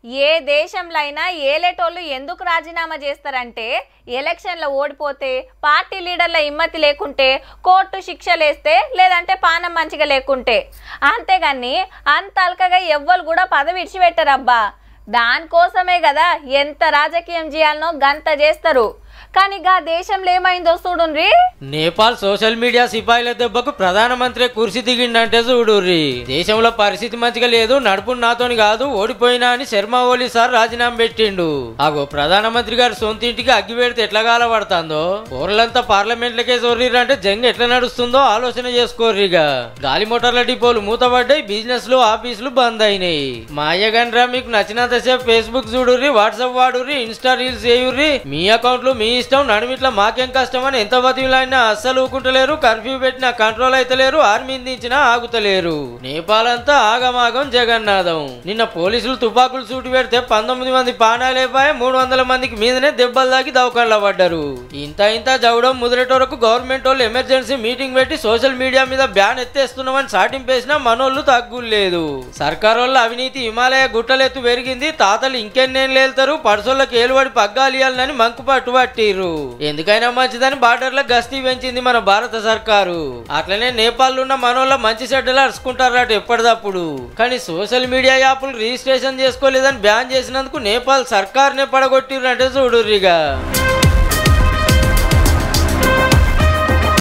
ఏ దేశంలో అయినా ఏలేటోళ్ళు ఎందుకు రాజీనామా చేస్తారంటే ఎలక్షన్లో ఓడిపోతే పార్టీ లీడర్ల హిమ్మతి లేకుంటే కోర్టు శిక్షలేస్తే లేదంటే పానం మంచిగా లేకుంటే అంతేగాని అంత అల్కగా ఎవ్వరు కూడా పదవి విడిచిపెట్టరబ్బా దానికోసమే కదా ఎంత రాజకీయం చేయాలనో గంత చేస్తారు కానీ గా దేశంలో ఏమైందో చూడుండ్రి నేపాల్ సోషల్ మీడియా సిపాయిల దెబ్బకు ప్రధానమంత్రి కుర్చీ దిగిండంటే చూడుర్రి దేశంలో పరిస్థితి మంచిగా లేదు నడుపు నాతోని కాదు ఓడిపోయినా అని శర్మ ఓలీ సార్ రాజీనామా పెట్టిండు అగో ప్రధానమంత్రి గారు సొంత ఇంటికి అగ్గి పెడితే ఎట్లా గాలపడుతుందో ఊర్లంతా పార్లమెంట్లకే చోర్రిరంటే జంగ్ ఎట్లా నడుస్తుందో ఆలోచన చేసుకోర్రిగా గాలి మోటార్ల డిపోలు మూతపడ్డాయి బిజినెస్ లు ఆఫీసులు బంద్ అయినాయి మా అయ్యగండ్రా మీకు నచ్చినంతసేపు ఫేస్బుక్ చూడుర్రి వాట్సాప్ వాడుర్రి ఇన్స్టా రీల్స్ చేయుర్రి మీ అకౌంట్లు మీ ఇష్టం నడుమిట్లా మాకేం కష్టం అని ఎంత బతిలాడినా అస్సలు ఊకుంటలేరు కర్ఫ్యూ పెట్టినా కంట్రోల్ అయితలేరు ఆర్మీ దించినా ఆగుతలేరు నేపాల్ అంతా ఆగమాగం జగన్నాథం నిన్న పోలీసులు తుపాకులు సూటి పెడితే 19 మంది పానాలేపాయ 300 మందికి మీదనే దెబ్బలు దాకి దవకళ్ళ పడ్డారు ఇంత జవడం ముదిరేటోరకు గవర్నమెంట్ వాళ్ళు ఎమర్జెన్సీ మీటింగ్ పెట్టి సోషల్ మీడియా మీద బ్యాన్ ఎత్తేస్తున్నామని చాటింపేసినా మనోళ్ళు తగ్గులేదు సర్కార్ వాళ్ళ అవినీతి హిమాలయ గుట్టలెత్తు పెరిగింది తాతలు ఇంకెన్నేళ్ళు వెళ్తారు పడుసోళ్ళకి ఏలుబడి పగ్గాలియాలని మంకు పట్టుబట్టి ఎందుకైనా మంచిదని బార్డర్ల గస్తీ పెంచింది మన భారత సర్కారు అట్లనే నేపాల్ ఉన్న మనోళ్ళ మంచి చెడ్డలు అరుచుకుంటారట ఎప్పటిదప్పుడు కానీ సోషల్ మీడియా యాప్లు రిజిస్ట్రేషన్ చేసుకోలేదని బ్యాన్ చేసినందుకు నేపాల్ సర్కార్నే పడగొట్టిర్రంటే చూడుర్రిగా